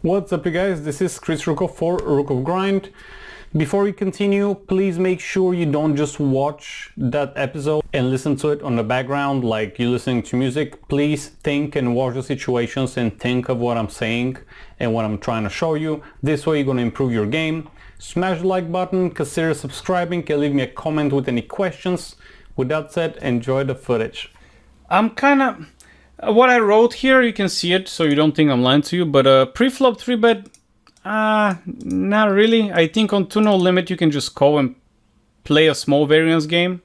What's up, you guys? This is Rukov for RukovGrind. Before we continue, please make sure you don't just watch that episode and listen to it on the background like you're listening to music. Please think and watch the situations and think of what I'm saying and what I'm trying to show you. This way you're going to improve your game. Smash the like button, consider subscribing, and leave me a comment with any questions. With that said, enjoy the footage. I'm kind of... What I wrote here, you can see it, so you don't think I'm lying to you, but pre-flop 3-bet, not really. I think on 2-0 limit you can just call and play a small variance game.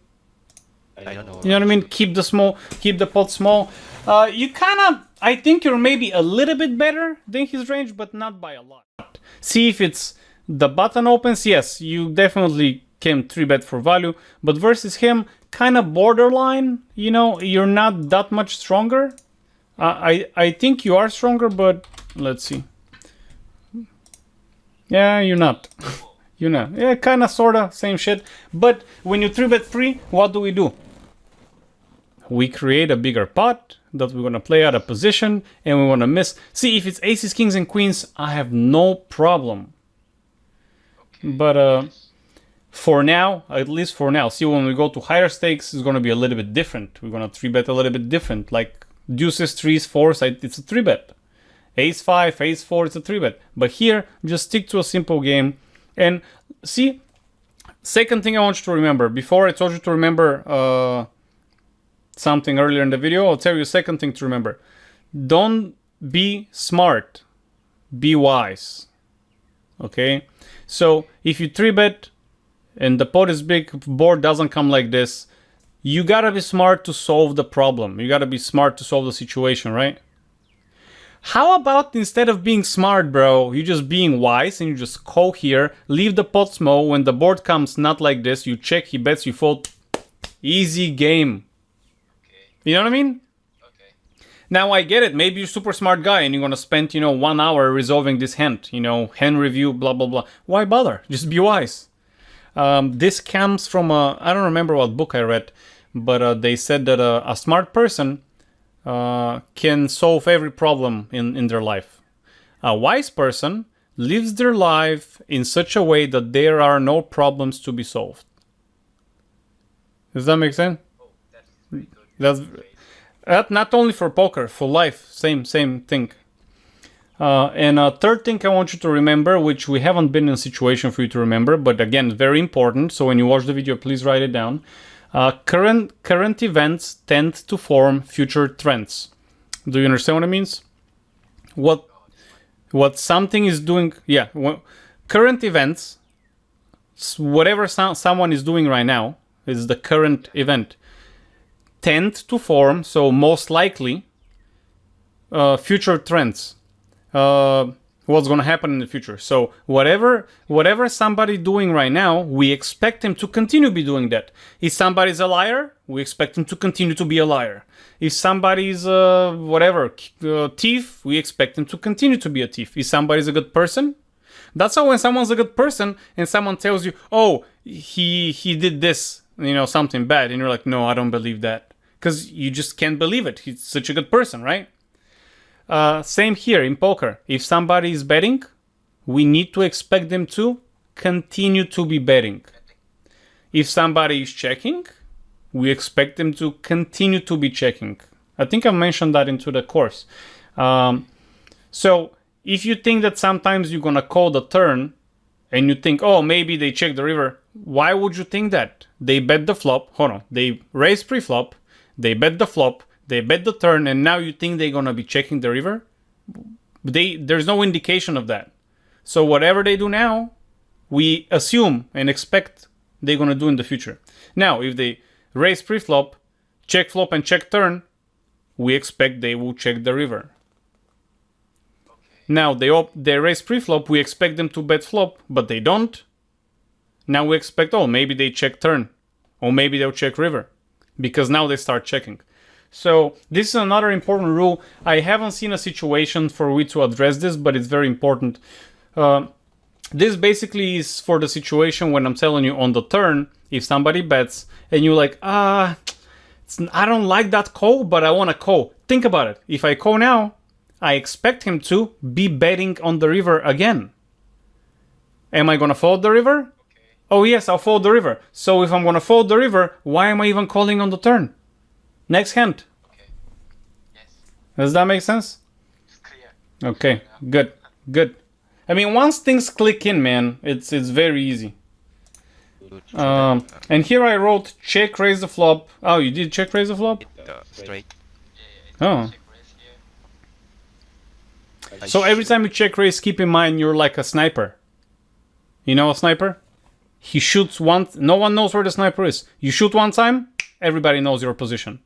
I don't know. You know what I mean? Keep the pot small. I think you're maybe a little bit better than his range, but not by a lot. See if it's the button opens, yes, you definitely can 3-bet for value, but versus him, kind of borderline, you know, you're not that much stronger. I think you are stronger, but let's see. Yeah, you're not. You're not. Yeah, kind of, sort of, same shit. But when you 3-bet 3, what do? We create a bigger pot that we're going to play out of position, and we want to miss. See, if it's aces, kings, and queens, I have no problem. Okay. But for now, at least for now, see, when we go to higher stakes, it's going to be a little bit different. We're going to 3-bet a little bit different. Like deuces, 3s, 4s, it's a 3-bet. Ace 5, ace 4, it's a 3-bet. But here, just stick to a simple game. And see, second thing I want you to remember, before I told you to remember something earlier in the video, I'll tell you a second thing to remember. Don't be smart, be wise. Okay? So if you 3-bet and the pot is big, board doesn't come like this, you gotta be smart to solve the problem. You gotta be smart to solve the situation, right? How about instead of being smart, bro, you just being wise and you just call here, leave the pot small. When the board comes not like this, you check, he bets, you fold. Easy game. Okay. You know what I mean? Okay. Now I get it. Maybe you're a super smart guy and you're gonna spend, 1 hour resolving this hand. Hand review, blah, blah, blah. Why bother? Just be wise. This comes from I don't remember what book I read, but they said that a smart person can solve every problem in their life. A wise person lives their life in such a way that there are no problems to be solved. Does that make sense? Oh, that's very good. That's not only for poker, for life, same thing. And a third thing I want you to remember, which we haven't been in a situation for you to remember, but again, very important. So when you watch the video, please write it down. Current events tend to form future trends. Do you understand what it means? What something is doing, yeah. Current events, whatever someone is doing right now is the current event, tend to form, so most likely, future trends. What's going to happen in the future. So whatever somebody doing right now, we expect him to continue to be doing that. If somebody's a liar, we expect him to continue to be a liar. If somebody's thief, we expect him to continue to be a thief. If somebody's a good person, that's how when someone's a good person and someone tells you, oh, he did this, something bad, and you're like, no, I don't believe that. Because you just can't believe it. He's such a good person, right? Same here in poker. If somebody is betting, we need to expect them to continue to be betting. If somebody is checking, we expect them to continue to be checking. I think I mentioned that into the course. So if you think that sometimes you're going to call the turn and you think, oh, maybe they check the river, why would you think that? They bet the flop. Hold on. They raise pre-flop. They bet the flop. They bet the turn, and now you think they're going to be checking the river? There's no indication of that. So whatever they do now, we assume and expect they're going to do in the future. Now, if they raise pre-flop, check flop, and check turn, we expect they will check the river. Okay. Now, they raise pre-flop, we expect them to bet flop, but they don't. Now we expect, oh, maybe they check turn, or maybe they'll check river, because now they start checking. So this is another important rule. I haven't seen a situation for we to address this, but it's very important. This basically is for the situation when I'm telling you on the turn, if somebody bets and you're like, I don't like that call, but I want to call. Think about it. If I call now, I expect him to be betting on the river again. Am I gonna fold the river? Okay. Oh yes, I'll fold the river. So if I'm gonna fold the river, why am I even calling on the turn? Next hand. Okay. Yes. Does that make sense? It's clear. Okay, good, good. I mean, once things click in, man, it's very easy. And here I wrote check raise the flop. Oh, you did check raise the flop? Straight. Yeah. Oh. Check raise here. So every time you check raise, keep in mind you're like a sniper. You know a sniper? He shoots once, no one knows where the sniper is. You shoot one time, everybody knows your position.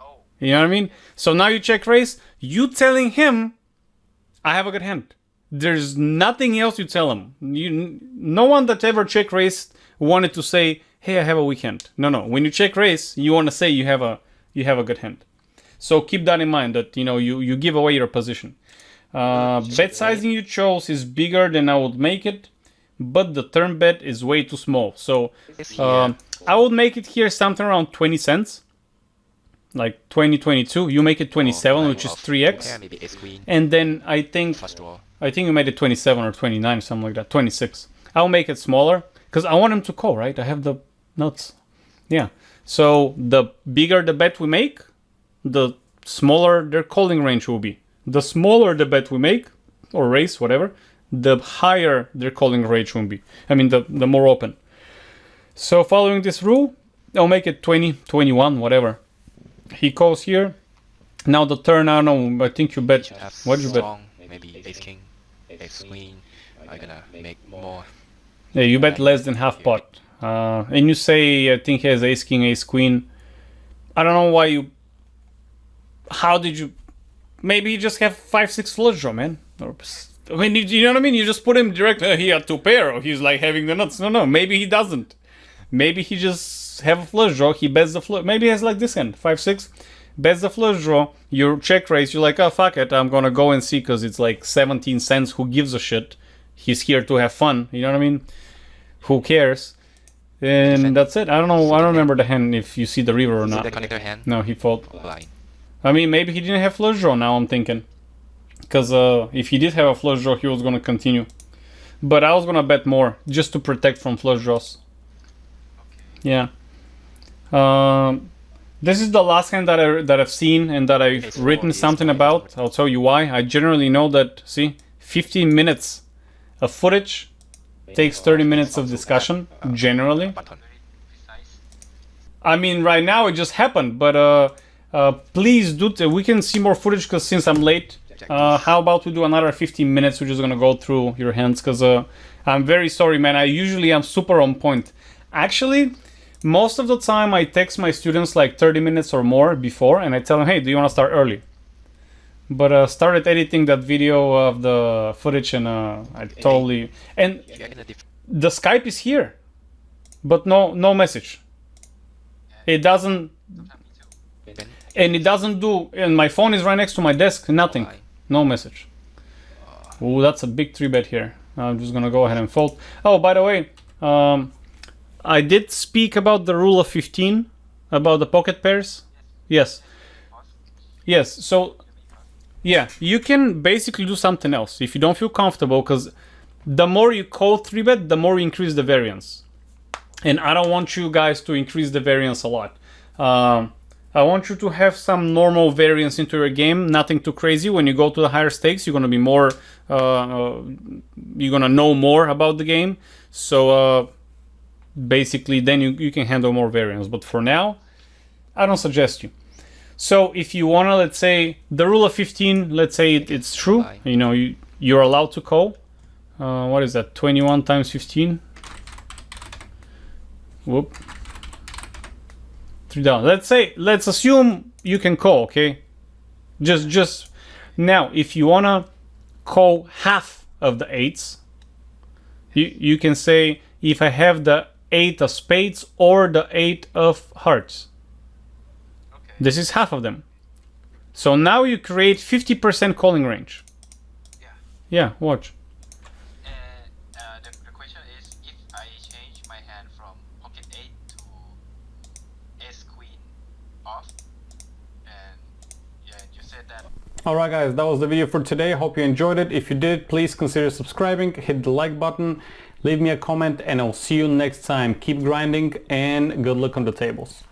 Oh. You know what I mean? So now you check raise, you telling him, I have a good hand. There's nothing else you tell him. No one that ever check raised wanted to say, hey, I have a weak hand. No. When you check raise, you want to say you have a good hand. So keep that in mind that you give away your position. Bet sizing you chose is bigger than I would make it, but the turn bet is way too small. So I would make it here something around 20 cents. Like 20, 22. You make it 27, which is 3x. And then I think you made it 27 or 29, something like that. 26. I'll make it smaller because I want him to call, right? I have the nuts. Yeah. So the bigger the bet we make, the smaller their calling range will be. The smaller the bet we make, or raise, whatever, the higher their calling range will be. I mean, the more open. So following this rule, I'll make it 20, 21, whatever. He calls here. Now the turn, I don't know, I think you bet. What'd you bet? Maybe ace king, ace queen. I'm gonna make more. Yeah, you bet less than half pot. And you say, I think he has ace king, ace queen. I don't know why you... How did you... Maybe you just have 5-6 flush draw, man. Or, I mean, you know what I mean? You just put him direct, he had 2 pair, or he's like having the nuts. No, maybe he doesn't. Maybe he just have a flush draw, he bets the flush. Maybe he has like this hand, 5-6. Bets the flush draw, you check raise, you're like, oh, fuck it, I'm gonna go and see because it's like 17 cents, who gives a shit? He's here to have fun, you know what I mean? Who cares? And that's it. I don't know, I don't remember the hand if you see the river or not. The connector hand. No, he fold. Blind. I mean, maybe he didn't have flush draw, now I'm thinking. Because if he did have a flush draw, he was gonna continue. But I was gonna bet more, just to protect from flush draws. Okay. Yeah. This is the last hand that I've seen and that I've written something about. I'll tell you why. I generally know that, see, 15 minutes of footage takes 30 minutes of discussion, generally. Button. Very precise. I mean, right now it just happened, but please do, we can see more footage because since I'm late, how about we do another 15 minutes? We're just gonna go through your hands because I'm very sorry, man. I usually am super on point. Actually, most of the time I text my students like 30 minutes or more before and I tell them, hey, do you want to start early? But started editing that video of the footage and I totally... And the Skype is here, but no message. It doesn't... And it doesn't do... And my phone is right next to my desk, nothing. No message. Ooh, that's a big 3-bet here. I'm just gonna go ahead and fold. Oh, by the way, I did speak about the rule of 15, about the pocket pairs. Yes. Yes, so, yeah, you can basically do something else if you don't feel comfortable, because the more you call 3-bet, the more you increase the variance. And I don't want you guys to increase the variance a lot. I want you to have some normal variance into your game, nothing too crazy. When you go to the higher stakes, you're going to be more, you're going to know more about the game. So, basically then you can handle more variance, but for now I don't suggest you. So if you want to, let's say the rule of 15, let's say it's true, you know, you're allowed to call. What is that, 21 times 15? Whoop. 3 down. Let's assume you can call, okay? Just now, if you want to call half of the 8s, you can say, if I have the 8 of spades or the 8 of hearts. Okay. This is half of them. So now you create 50% calling range. Yeah. Yeah, watch. And the question is, if I change my hand from pocket 8 to ace queen off, and yeah, you said that Alright guys, that was the video for today. Hope you enjoyed it. If you did, please consider subscribing, hit the like button, leave me a comment, and I'll see you next time. Keep grinding and good luck on the tables.